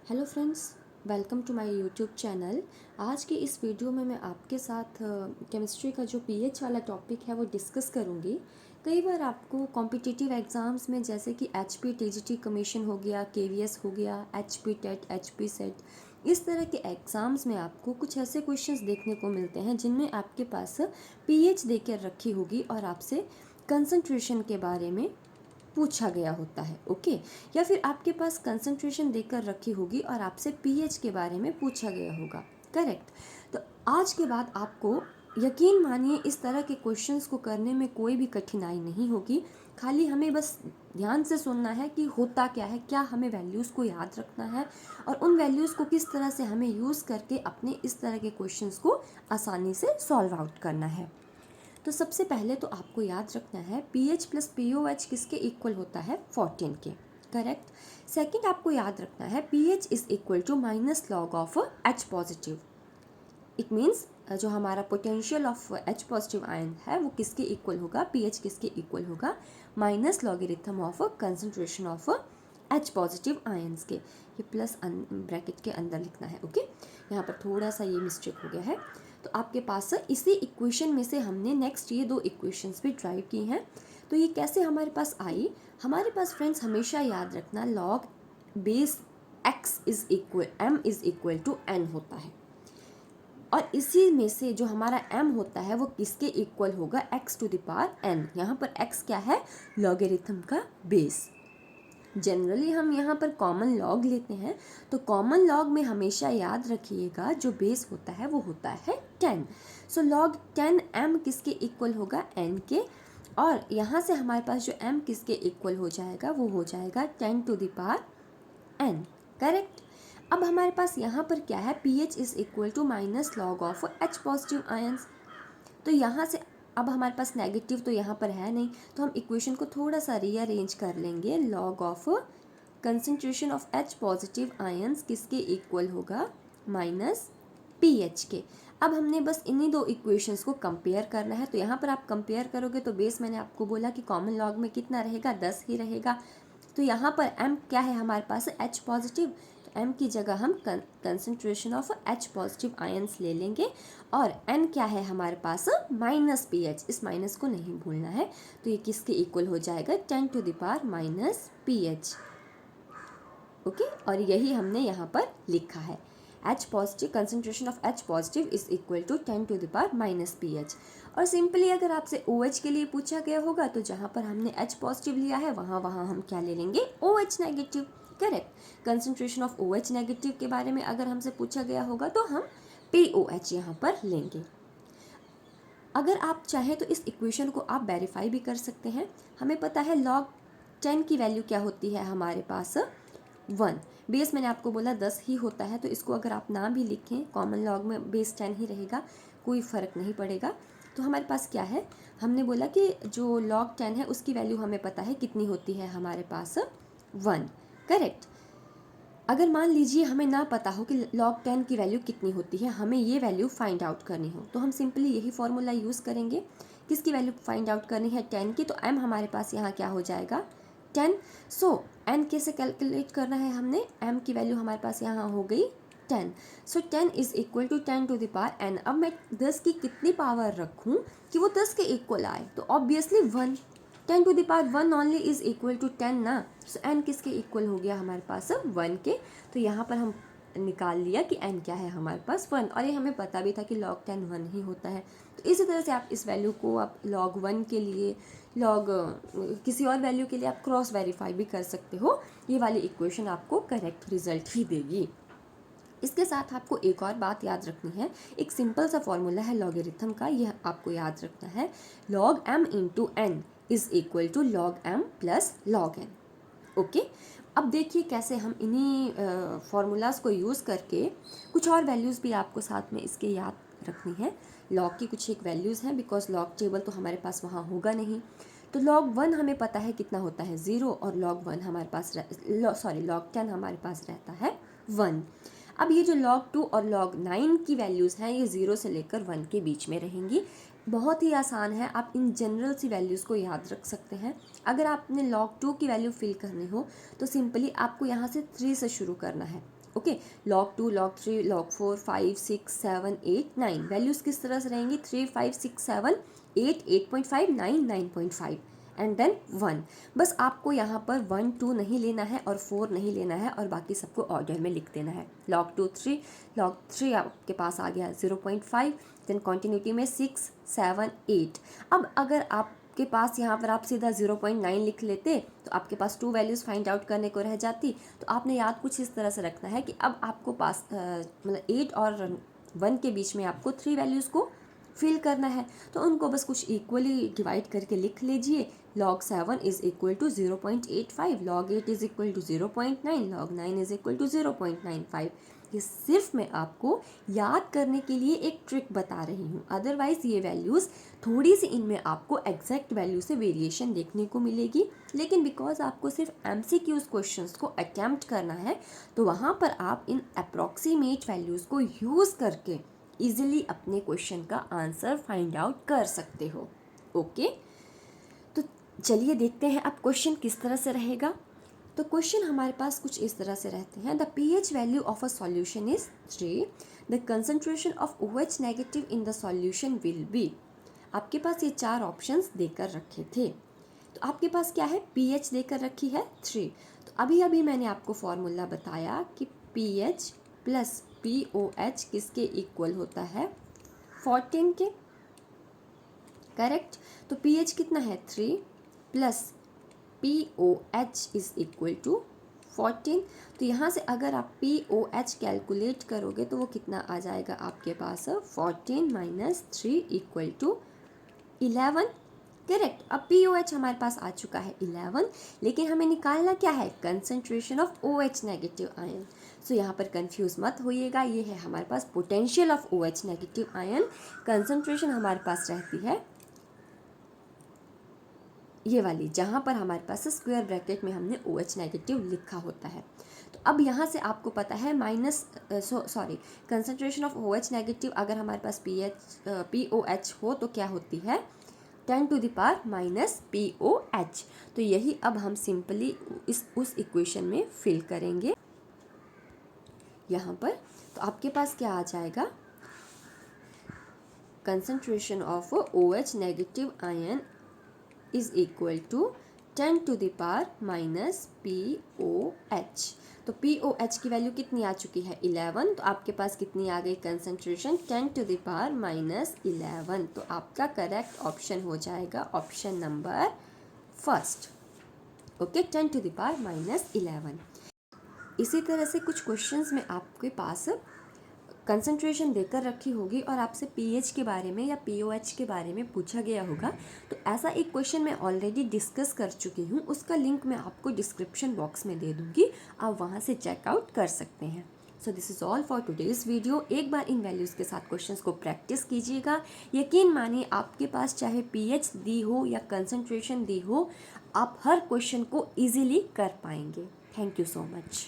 Hello friends, welcome to my YouTube channel. आज के इस वीडियो में मैं आपके साथ केमिस्ट्री का जो पीएच वाला टॉपिक है वो डिस्कस करूँगी। कई बार आपको कॉम्पिटिटिव एग्ज़ाम्स में जैसे कि एचपी टीजीटी कमीशन हो गया, केवीएस हो गया, एचपी टेट, एचपी सेट, इस तरह के एग्ज़ाम्स में आपको कुछ ऐसे क्वेश्चंस देखने को मिलते हैं जिनमें आपके पास पीएच देकर रखी होगी और आपसे कंसंट्रेशन के बारे में पूछा गया होता है। ओके, या फिर आपके पास कंसंट्रेशन देकर रखी होगी और आपसे पीएच के बारे में पूछा गया होगा। करेक्ट। तो आज के बाद आपको यकीन मानिए इस तरह के क्वेश्चंस को करने में कोई भी कठिनाई नहीं होगी। खाली हमें बस ध्यान से सुनना है कि होता क्या है, क्या हमें वैल्यूज़ को याद रखना है और उन वैल्यूज़ को किस तरह से हमें यूज़ करके अपने इस तरह के क्वेश्चंस को आसानी से सॉल्व आउट करना है। तो सबसे पहले तो आपको याद रखना है पीएच प्लस पीओएच किसके इक्वल होता है, 14 के। करेक्ट। सेकंड आपको याद रखना है pH is equal to minus log of H positive. It means जो हमारा potential of H positive ion है वो किसके इक्वल होगा, पीएच किसके इक्वल होगा, minus logarithm of concentration of H positive ions के। ये प्लस ब्रैकेट के अंदर लिखना है। ओके, यहाँ पर थोड़ा सा ये मिस्टेक हो गया है। तो आपके पास इसी इक्वेशन में से हमने नेक्स्ट ये दो इक्वेशंस भी ड्राइव की हैं। तो ये कैसे हमारे पास आई, हमारे पास फ्रेंड्स हमेशा याद रखना log base x is equal M is equal to N होता है और इसी में से जो हमारा m होता है वो किसके इक्वल होगा, x to the power n। यहाँ पर x क्या है, लॉगरिथम का बेस। जनरली हम यहाँ पर कॉमन लॉग लेते हैं, तो कॉमन लॉग में हमेशा याद रखिएगा जो बेस होता है वो होता है 10। सो लॉग 10 m किसके इक्वल होगा, n के। और यहाँ से हमारे पास जो m किसके इक्वल हो जाएगा वो हो जाएगा 10 to the power n। Correct. अब हमारे पास यहाँ पर क्या है, P H is equal to minus log of H positive ions. तो यहाँ से अब हमारे पास नेगेटिव तो यहाँ पर है नहीं, तो हम इक्वेशन को थोड़ा सा रीअरेंज कर लेंगे। Log of concentration of H positive ions किसके इक्वल होगा, माइनस पी एच के। अब हमने बस इन्हीं दो इक्वेशंस को कंपेयर करना है। तो यहाँ पर आप कंपेयर करोगे तो बेस मैंने आपको बोला कि कॉमन लॉग में कितना रहेगा, 10 ही रहेगा। तो यहाँ पर m क्या है हमारे पास, H पॉजिटिव। तो m की जगह हम concentration of H positive ions ले लेंगे और n क्या है हमारे पास, माइनस पी एच। इस माइनस को नहीं भूलना है। तो ये किसके इक्वल हो जाएगा, 10 to the power minus P H. Okay, और यही हमने यहाँ पर लिखा है, H positive, concentration of H positive is equal to 10 to the power minus P H. और सिंपली अगर आपसे OH के लिए पूछा गया होगा तो जहाँ पर हमने H पॉजिटिव लिया है वहाँ हम क्या ले लेंगे, OH negative. Correct. Concentration of OH negative के बारे में अगर हमसे पूछा गया होगा तो हम POH यहाँ पर लेंगे। अगर आप चाहें तो इस इक्वेशन को आप वेरीफाई भी कर सकते हैं। हमें पता है लॉग 10 की वैल्यू क्या होती है हमारे पास, 1। बेस मैंने आपको बोला 10 ही होता है, तो इसको अगर आप ना भी लिखें कॉमन लॉग में बेस 10 ही रहेगा, कोई फ़र्क नहीं पड़ेगा। तो हमारे पास क्या है, हमने बोला कि जो लॉग 10 है उसकी वैल्यू हमें पता है कितनी होती है हमारे पास, 1। करेक्ट। अगर मान लीजिए हमें ना पता हो कि log 10 की वैल्यू कितनी होती है, हमें ये वैल्यू फाइंड आउट करनी हो, तो हम सिंपली यही फॉर्मूला यूज़ करेंगे। किसकी वैल्यू फाइंड आउट करनी है, 10 की। तो m हमारे पास यहाँ क्या हो जाएगा, 10। सो n कैसे कैलकुलेट करना है हमने, m की वैल्यू हमारे पास यहाँ हो गई 10। So 10 is equal to 10 to the power n। अब मैं 10 की कितनी पावर रखूँ कि वो 10 के इक्वल आए, तो obviously 1। 10 to the power 1 only is equal to 10 ना। सो n किसके इक्वल हो गया हमारे पास, 1 के। तो यहाँ पर हम निकाल लिया कि n क्या है हमारे पास, 1। और ये हमें पता भी था कि log 10 1 ही होता है। तो इसी तरह से आप इस वैल्यू को आप log 1 के लिए, log किसी और वैल्यू के लिए आप क्रॉस वेरीफाई भी कर सकते हो। ये वाली इक्वेशन आपको करेक्ट रिजल्ट ही देगी। इसके साथ आपको एक और बात याद रखनी है, एक सिंपल सा फॉर्मूला है लॉगरिथम का, यह आपको याद रखना है। log m into N is equal to log m plus log n। ओके, अब देखिए कैसे हम इन्हीं फार्मूलाज़ को यूज़ करके कुछ और वैल्यूज़ भी आपको साथ में इसके याद रखनी है। लॉग की कुछ एक वैल्यूज़ हैं, बिकॉज लॉग टेबल तो हमारे पास वहाँ होगा नहीं। तो log 1 हमें पता है कितना होता है, 0। और log 1 हमारे पास log 10 हमारे पास रहता है 1। अब ये जो log 2 और log 9 की वैल्यूज़ हैं ये 0 से लेकर 1 के बीच में रहेंगी। बहुत ही आसान है, आप इन जनरल सी वैल्यूज़ को याद रख सकते हैं। अगर आपने log 2 की वैल्यू फिल करनी हो तो सिंपली आपको यहाँ से 3 से शुरू करना है। Okay, log 2, log 3, log 4, 5, 6, 7, 8, 9 values किस तरह से रहेंगी 3, 5, 6, 7, 8, 8.5, 9, 9.5 एंड देन 1। बस आपको यहाँ पर 1, 2 नहीं लेना है और 4 नहीं लेना है और बाकी सबको ऑर्डर में लिख देना है। log 2, 3, log 3 आपके पास आ गया 0.5, देन कॉन्टिन्यूटी में 6, 7, 8। अब अगर आपके पास यहाँ पर आप सीधा 0.9 लिख लेते तो आपके पास 2 वैल्यूज़ फाइंड आउट करने को रह जाती। तो आपने याद कुछ इस तरह से रखना है कि अब आपको पास मतलब 8 और 1 के बीच में आपको 3 वैल्यूज़ को फिल करना है। तो उनको बस कुछ इक्वली डिवाइड करके लिख लीजिए। log 7 is equal to 0.85, log 8 is equal to 0.9, log 9 is equal to 0.95। ये सिर्फ मैं आपको याद करने के लिए एक ट्रिक बता रही हूँ, अदरवाइज़ ये वैल्यूज़ थोड़ी सी इनमें आपको एग्जैक्ट वैल्यू से वेरिएशन देखने को मिलेगी, लेकिन बिकॉज आपको सिर्फ MCQs क्वेश्चंस को अटैम्प्ट करना है तो वहाँ पर आप इन अप्रॉक्सीमेट वैल्यूज़ को यूज़ करके इजीली अपने क्वेश्चन का आंसर फाइंड आउट कर सकते हो। ओके, तो चलिए देखते हैं अब क्वेश्चन किस तरह से रहेगा। तो क्वेश्चन हमारे पास कुछ इस तरह से रहते हैं। The pH value of a solution is 3, the concentration of OH negative in the solution will be. आपके पास ये 4 ऑप्शंस देकर रखे थे। तो आपके पास क्या है, pH देकर रखी है 3। तो अभी अभी मैंने आपको फॉर्मूला बताया कि pH प्लस POH किसके इक्वल होता है, 14 के, करेक्ट। तो pH कितना है 3 plus POH is equal to 14। तो यहाँ से अगर आप POH कैलकुलेट करोगे तो वो कितना आ जाएगा आपके पास, 14 माइनस 3 इक्वल टू 11, करेक्ट। अब POH हमारे पास आ चुका है 11, लेकिन हमें निकालना क्या है, concentration of OH negative ion. So यहाँ पर कंफ्यूज मत होइएगा, ये है हमारे पास potential of OH negative ion. Concentration हमारे पास रहती है ये वाली, जहाँ पर हमारे पास स्क्वायर ब्रैकेट में हमने OH नेगेटिव लिखा होता है। तो अब यहाँ से आपको पता है कंसंट्रेशन ऑफ OH नेगेटिव अगर हमारे पास POH हो तो क्या होती है, 10 to the power minus POH। तो यही अब हम सिंपली उस इक्वेशन में फिल करेंगे यहाँ पर। तो आपके पास क्या आ जाएगा, concentration of OH negative ion is equal to 10 to the power minus POH। तो POH की वैल्यू कितनी आ चुकी है 11, तो आपके पास कितनी आ गई concentration, 10 to the power minus 11। तो आपका करेक्ट ऑप्शन हो जाएगा option number first. Okay, 10 to the power minus 11। इसी तरह से कुछ क्वेश्चंस में आपके पास कंसंट्रेशन देकर रखी होगी और आपसे pH के बारे में या POH के बारे में पूछा गया होगा। तो ऐसा एक क्वेश्चन मैं ऑलरेडी डिस्कस कर चुकी हूँ, उसका लिंक मैं आपको डिस्क्रिप्शन बॉक्स में दे दूँगी, आप वहाँ से चेकआउट कर सकते हैं। So this is all for today's video. एक बार इन वैल्यूज़ के साथ क्वेश्चंस को प्रैक्टिस कीजिएगा। यकीन मानिए आपके पास चाहे pH दी हो या कंसंट्रेशन दी हो, आप हर क्वेश्चन को ईजिली कर पाएंगे। Thank you so much.